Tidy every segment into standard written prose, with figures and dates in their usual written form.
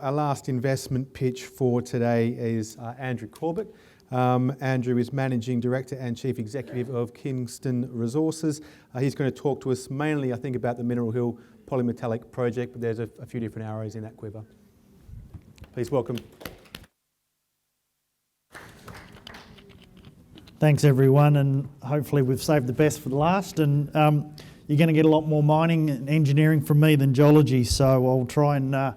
Our last investment pitch for today is Andrew Corbett. Andrew is Managing Director and Chief Executive of Kingston Resources. He's going to talk to us mainly, I think, about the Mineral Hill polymetallic project, but there's a few different arrows in that quiver. Please welcome. Thanks everyone, and hopefully we've saved the best for the last, and you're going to get a lot more mining and engineering from me than geology, so I'll try and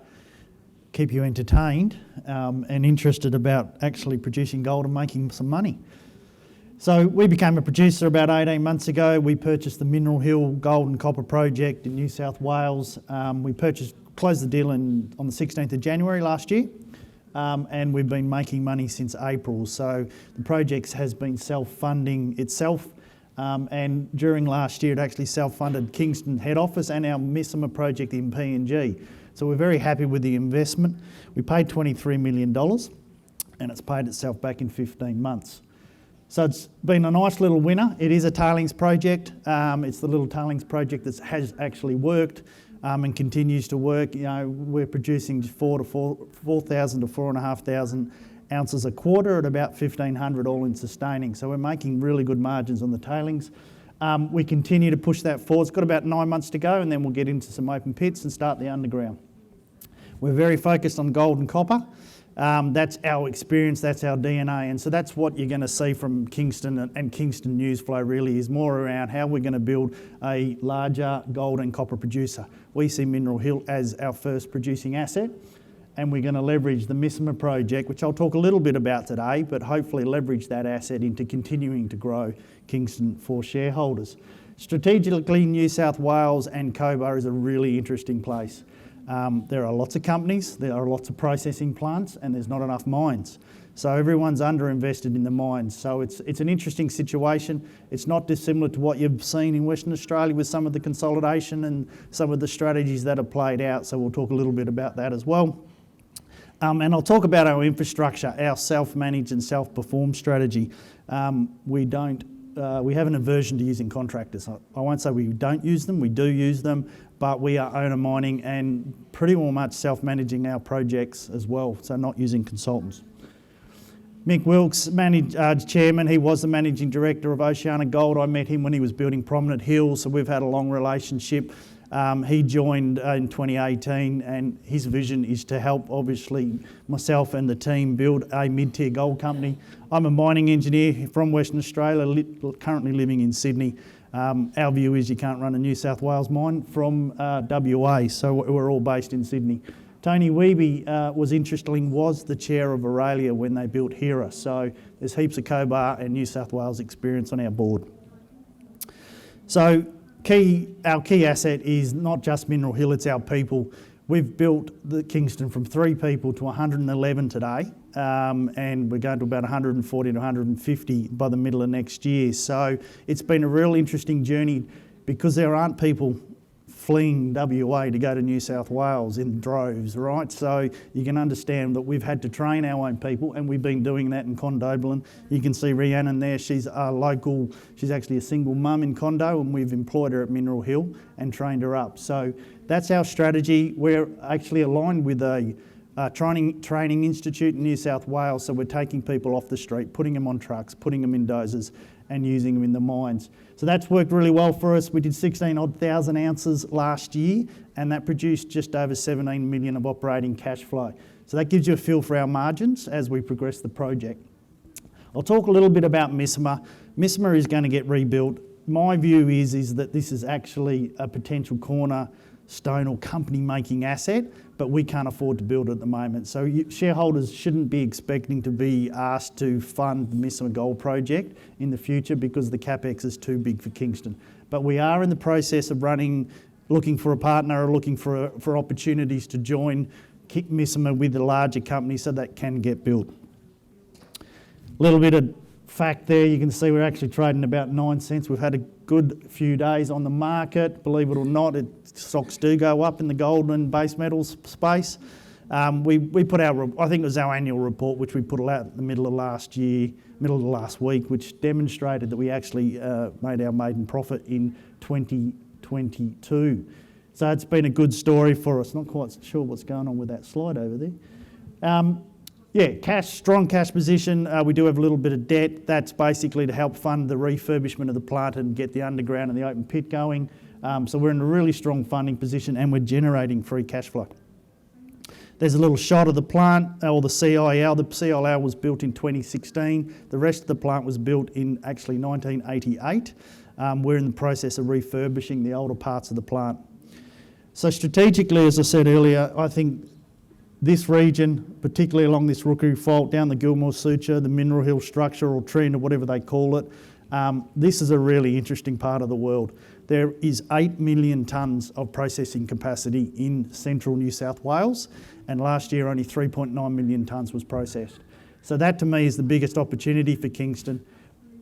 keep you entertained and interested about actually producing gold and making some money. So we became a producer about 18 months ago. We purchased the Mineral Hill gold and copper project in New South Wales. We closed the deal on the 16th of January last year. And we've been making money since April. So the project has been self-funding itself. And during last year, it actually self-funded Kingston head office and our Missima project in PNG. So we're very happy with the investment. We paid $23 million and it's paid itself back in 15 months. So it's been a nice little winner. It is a tailings project. It's the little tailings project that has actually worked. And continues to work. You know, we're producing 4,000 to 4,500 ounces a quarter at about 1,500 all in sustaining. So we're making really good margins on the tailings. We continue to push that forward. It's got about 9 months to go, and then we'll get into some open pits and start the underground. We're very focused on gold and copper. That's our experience, that's our DNA, and so that's what you're going to see from Kingston and Kingston news flow really is more around how we're going to build a larger gold and copper producer. We see Mineral Hill as our first producing asset, and we're going to leverage the Missima project, which I'll talk a little bit about today, but hopefully leverage that asset into continuing to grow Kingston for shareholders. Strategically, New South Wales and Coburg is a really interesting place. There are lots of companies, there are lots of processing plants, and there's not enough mines. So everyone's underinvested in the mines. So it's an interesting situation. It's not dissimilar to what you've seen in Western Australia with some of the consolidation and some of the strategies that have played out. So we'll talk a little bit about that as well. And I'll talk about our infrastructure, our self-managed and self-performed strategy. We have an aversion to using contractors. I won't say we don't use them, we do use them, but we are owner mining and pretty much self-managing our projects as well, so not using consultants. Mick Wilkes, chairman, he was the managing director of Oceana Gold. I met him when he was building Prominent Hill, so we've had a long relationship. He joined in 2018 and his vision is to help, obviously, myself and the team build a mid-tier gold company. I'm a mining engineer from Western Australia, currently living in Sydney. Our view is you can't run a New South Wales mine from WA, so we're all based in Sydney. Tony Wiebe was the chair of Aurelia when they built Hera, so there's heaps of Cobar and New South Wales experience on our board. So our key asset is not just Mineral Hill, it's our people. We've built the Kingston from 3 people to 111 today, and we're going to about 140 to 150 by the middle of next year. So it's been a real interesting journey because there aren't people fleeing WA to go to New South Wales in droves, right? So you can understand that we've had to train our own people, and we've been doing that in Condobolin. You can see Rhiannon there, she's a local, she's actually a single mum in Condo, and we've employed her at Mineral Hill and trained her up. So that's our strategy. We're actually aligned with a training institute in New South Wales, so we're taking people off the street, putting them on trucks, putting them in dozers and using them in the mines. So that's worked really well for us. We did 16,000 ounces last year, and that produced just over 17 million of operating cash flow. So that gives you a feel for our margins as we progress the project. I'll talk a little bit about Missima. Missima is going to get rebuilt. My view is that this is actually a potential cornerstone or company-making asset, but we can't afford to build it at the moment. So shareholders shouldn't be expecting to be asked to fund the Missima Gold project in the future because the CapEx is too big for Kingston. But we are in the process of looking for a partner or looking for opportunities to join Missima with a larger company so that can get built. A little bit of fact there, you can see we're actually trading about 9 cents. We've had a good few days on the market. Believe it or not, stocks do go up in the gold and base metals space. We put I think it was our annual report, which we put out in the middle of last week, which demonstrated that we actually made our maiden profit in 2022. So it's been a good story for us. Not quite sure what's going on with that slide over there. Strong cash position. We do have a little bit of debt. That's basically to help fund the refurbishment of the plant and get the underground and the open pit going. So we're in a really strong funding position and we're generating free cash flow. There's a little shot of the plant, or the CIL. The CIL was built in 2016. The rest of the plant was built in actually 1988. We're in the process of refurbishing the older parts of the plant. So strategically, as I said earlier, I think this region, particularly along this Rookery Fault, down the Gilmore Suture, the Mineral Hill structure or trend or whatever they call it, this is a really interesting part of the world. There is 8 million tonnes of processing capacity in central New South Wales, and last year only 3.9 million tonnes was processed. So that to me is the biggest opportunity for Kingston.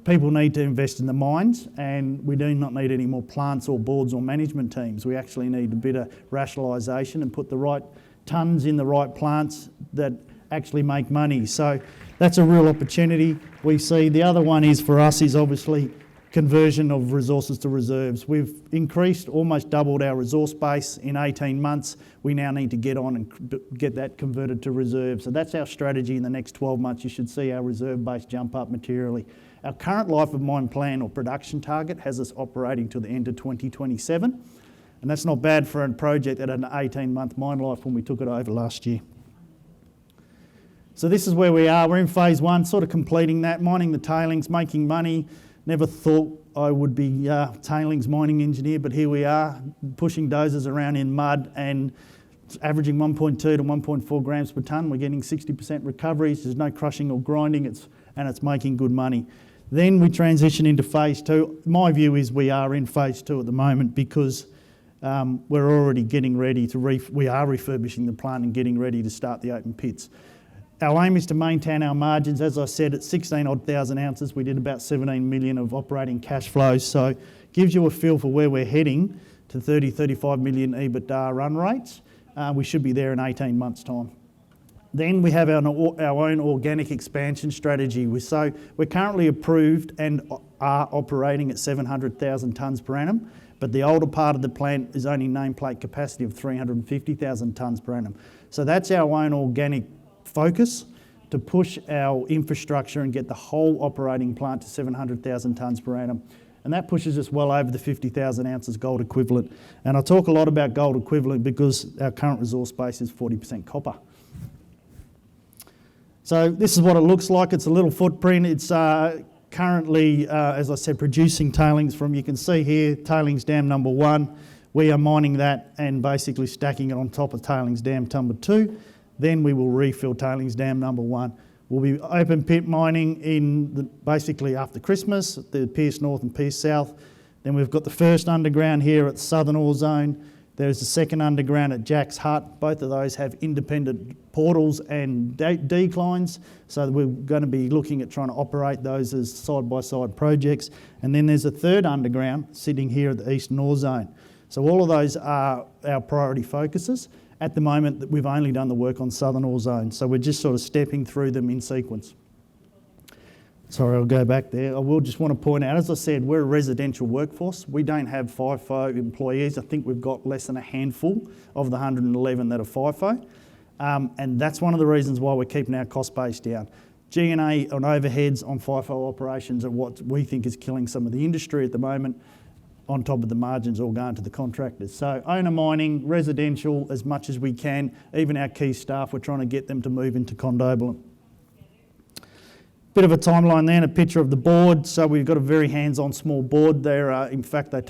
People need to invest in the mines, and we do not need any more plants or boards or management teams. We actually need a bit of rationalisation and put the right tonnes in the right plants that actually make money. So that's a real opportunity we see. The other one is for us is obviously conversion of resources to reserves. We've increased, almost doubled our resource base in 18 months. We now need to get on and get that converted to reserves. So that's our strategy in the next 12 months. You should see our reserve base jump up materially. Our current life of mine plan or production target has us operating till the end of 2027. And that's not bad for a project that had an 18-month mine life when we took it over last year. So this is where we are. We're in phase one, sort of completing that, mining the tailings, making money. Never thought I would be tailings mining engineer, but here we are, pushing dozers around in mud and averaging 1.2 to 1.4 grams per tonne. We're getting 60% recoveries. There's no crushing or grinding, and it's making good money. Then we transition into phase two. My view is we are in phase two at the moment because we're already getting ready to we are refurbishing the plant and getting ready to start the open pits. Our aim is to maintain our margins. As I said, at 16,000 ounces, we did about 17 million of operating cash flows. So gives you a feel for where we're heading to 30, 35 million EBITDA run rates. We should be there in 18 months' time. Then we have our own organic expansion strategy. So we're currently approved and are operating at 700,000 tonnes per annum, but the older part of the plant is only nameplate capacity of 350,000 tonnes per annum. So that's our own organic focus to push our infrastructure and get the whole operating plant to 700,000 tonnes per annum. And that pushes us well over the 50,000 ounces gold equivalent. And I talk a lot about gold equivalent because our current resource base is 40% copper. So this is what it looks like. It's a little footprint. It's currently, as I said, producing tailings from, you can see here, tailings dam number 1. We are mining that and basically stacking it on top of tailings dam number 2. Then we will refill tailings dam number 1. We'll be open pit mining basically after Christmas, the Pierce North and Pierce South. Then we've got the first underground here at the Southern Ore Zone. There's the second underground at Jack's Hut. Both of those have independent portals and declines. So we're going to be looking at trying to operate those as side-by-side projects. And then there's a third underground sitting here at the Eastern Ore Zone. So all of those are our priority focuses. At the moment, we've only done the work on Southern Ore Zone, so we're just sort of stepping through them in sequence. Sorry, I'll go back there. I will just want to point out, as I said, we're a residential workforce. We don't have FIFO employees. I think we've got less than a handful of the 111 that are FIFO. And that's one of the reasons why we're keeping our cost base down. G&A on overheads on FIFO operations are what we think is killing some of the industry at the moment, on top of the margins all going to the contractors. So owner mining, residential as much as we can. Even our key staff, we're trying to get them to move into condobolent. Bit of a timeline there and a picture of the board. So we've got a very hands-on small board there. In fact, they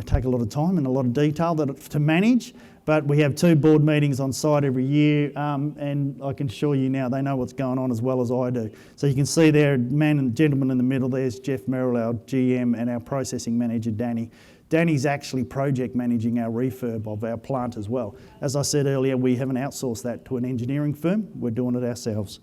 take a lot of time and a lot of detail to manage. But we have 2 board meetings on site every year, and I can assure you now they know what's going on as well as I do. So you can see there, man and gentleman in the middle, there's Jeff Merrill, our GM, and our processing manager, Danny. Danny's actually project managing our refurb of our plant as well. As I said earlier, we haven't outsourced that to an engineering firm. We're doing it ourselves.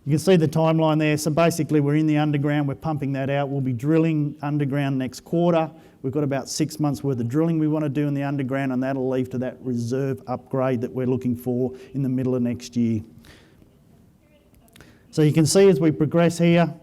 You can see the timeline there. So basically we're in the underground, we're pumping that out. We'll be drilling underground next quarter. We've got about 6 months worth of drilling we want to do in the underground, and that'll lead to that reserve upgrade that we're looking for in the middle of next year. So you can see as we progress here,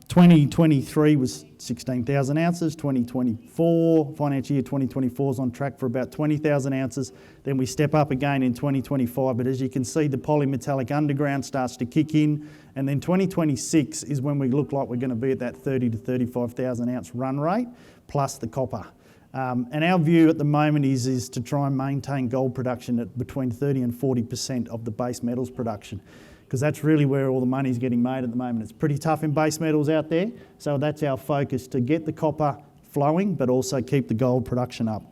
2023 was 16,000 ounces. 2024, financial year 2024 is on track for about 20,000 ounces. Then we step up again in 2025. But as you can see, the polymetallic underground starts to kick in. And then 2026 is when we look like we're going to be at that 30 to 35,000 ounce run rate, plus the copper. And our view at the moment is to try and maintain gold production at between 30 and 40% of the base metals production, because that's really where all the money's getting made at the moment. It's pretty tough in base metals out there, so that's our focus, to get the copper flowing but also keep the gold production up.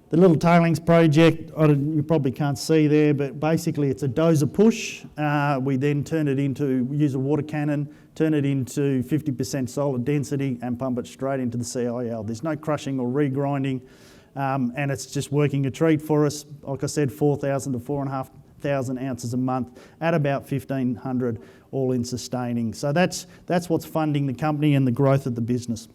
The little tailings project, you probably can't see there, but basically it's a dozer push. We then use a water cannon, turn it into 50% solid density and pump it straight into the CIL. There's no crushing or regrinding, and it's just working a treat for us. Like I said, 4,000 to 4,500 ounces a month at about 1,500 all in sustaining. So that's what's funding the company and the growth of the business.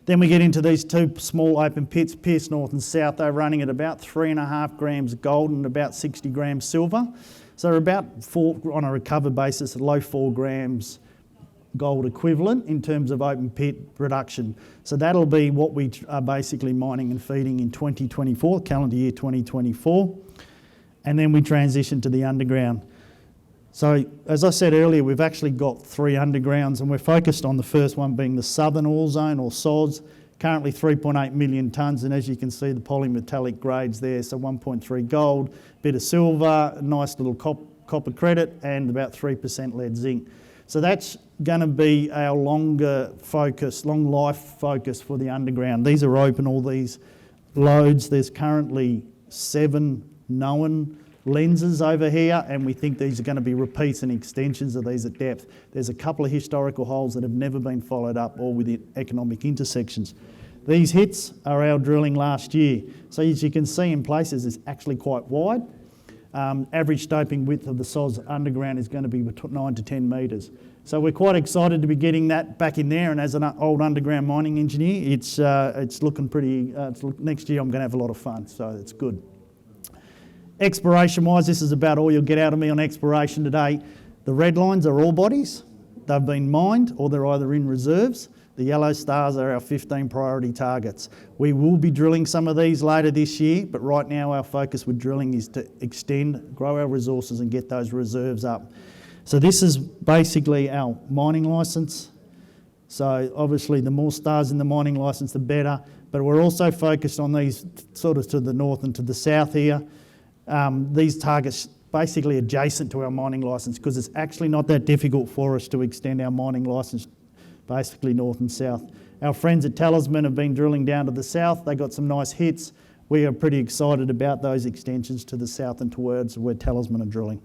Then we get into these two small open pits, Pierce North and South. They're running at about 3.5 grams gold and about 60 grams silver. So they're about 4, on a recovered basis, low 4 grams gold equivalent in terms of open pit production. So that'll be what we are basically mining and feeding in 2024, calendar year 2024. And then we transition to the underground. So as I said earlier, we've actually got 3 undergrounds, and we're focused on the first one being the Southern Ore Zone, or SOZ, currently 3.8 million tonnes, and as you can see the polymetallic grades there, so 1.3 gold, bit of silver, a nice little copper credit, and about 3% lead zinc. So that's going to be our long life focus for the underground. These are open, all these lodes. There's currently 7 known lenses over here, and we think these are going to be repeats and extensions of these at depth. There's a couple of historical holes that have never been followed up, all with economic intersections. These hits are our drilling last year. So as you can see, in places it's actually quite wide. Average stoping width of the SOZ underground is going to be 9 to 10 metres. So we're quite excited to be getting that back in there, and as an old underground mining engineer, it's looking pretty, next year I'm going to have a lot of fun, so it's good. Exploration-wise, this is about all you'll get out of me on exploration today. The red lines are ore bodies. They've been mined or they're either in reserves. The yellow stars are our 15 priority targets. We will be drilling some of these later this year, but right now our focus with drilling is to extend, grow our resources and get those reserves up. So this is basically our mining licence. So obviously the more stars in the mining licence, the better, but we're also focused on these sort of to the north and to the south here. These targets basically adjacent to our mining licence, because it's actually not that difficult for us to extend our mining licence basically north and south. Our friends at Talisman have been drilling down to the south. They got some nice hits. We are pretty excited about those extensions to the south and towards where Talisman are drilling.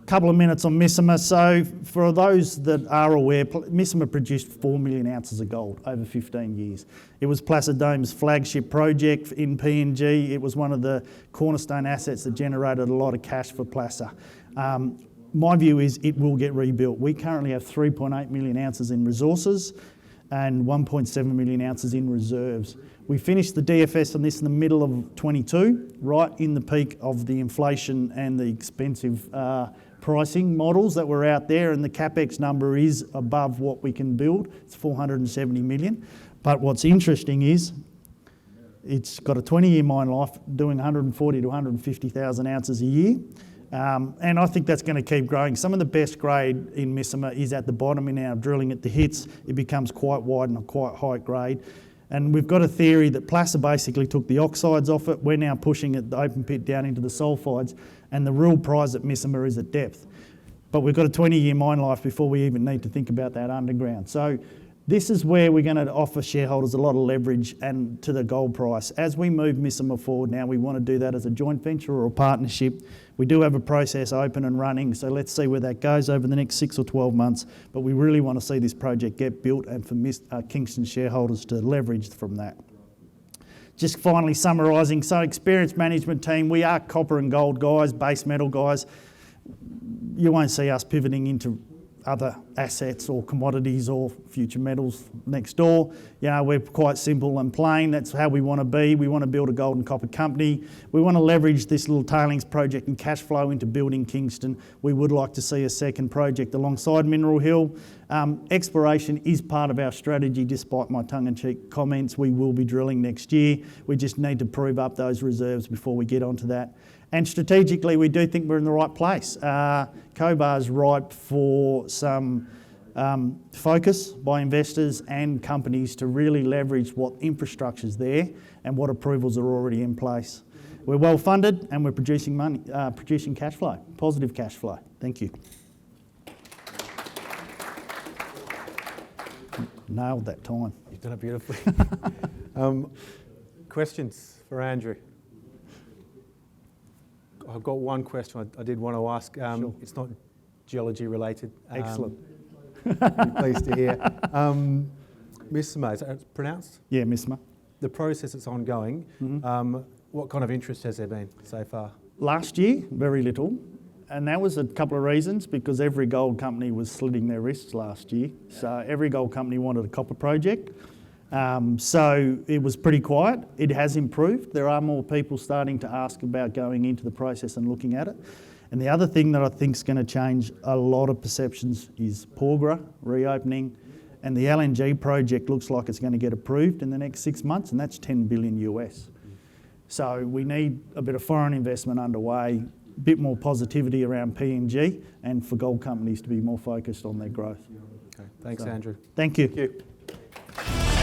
A couple of minutes on Missima. So for those that are aware, Missima produced 4 million ounces of gold over 15 years. It was Placidome's flagship project in PNG. It was one of the cornerstone assets that generated a lot of cash for Placer. My view is it will get rebuilt. We currently have 3.8 million ounces in resources and 1.7 million ounces in reserves. We finished the DFS on this in the middle of 22, right in the peak of the inflation and the expensive pricing models that were out there, and the CapEx number is above what we can build. It's 470 million. But what's interesting is it's got a 20-year mine life, doing 140 to 150,000 ounces a year. And I think that's going to keep growing. Some of the best grade in Missima is at the bottom in our drilling at the hits. It becomes quite wide and quite high grade. And we've got a theory that Placer basically took the oxides off it. We're now pushing it, the open pit, down into the sulphides, and the real prize at Missima is at depth. But we've got a 20-year mine life before we even need to think about that underground. So this is where we're going to offer shareholders a lot of leverage and to the gold price. As we move Missima forward now, we want to do that as a joint venture or a partnership. We do have a process open and running, so let's see where that goes over the next 6 or 12 months. But we really want to see this project get built and for Kingston shareholders to leverage from that. Just finally summarising, so experienced management team, we are copper and gold guys, base metal guys. You won't see us pivoting into other assets or commodities or future metals next door. You know, we're quite simple and plain. That's how we want to be. We want to build a gold and copper company. We want to leverage this little tailings project and cash flow into building Kingston. We would like to see a second project alongside Mineral Hill. Exploration is part of our strategy, despite my tongue-in-cheek comments. We will be drilling next year. We just need to prove up those reserves before we get onto that. And strategically, we do think we're in the right place. Cobar's ripe for some focus by investors and companies to really leverage what infrastructure's there and what approvals are already in place. We're well funded and we're producing money, producing cash flow, positive cash flow. Thank you. Nailed that time. You've done it beautifully. Questions for Andrew? I've got one question I did want to ask. Sure. It's not geology related. Excellent. I'm pleased to hear. MISMA, is that pronounced? Yeah, MISMA. The process that's ongoing, what kind of interest has there been so far? Last year, very little. And that was a couple of reasons, because every gold company was slitting their wrists last year. So every gold company wanted a copper project. So it was pretty quiet. It has improved. There are more people starting to ask about going into the process and looking at it. And the other thing that I think is going to change a lot of perceptions is Porgera reopening. And the LNG project looks like it's going to get approved in the next 6 months, and that's $10 billion US. So we need a bit of foreign investment underway, a bit more positivity around PNG, and for gold companies to be more focused on their growth. Okay, thanks, Andrew. Thank you. Thank you.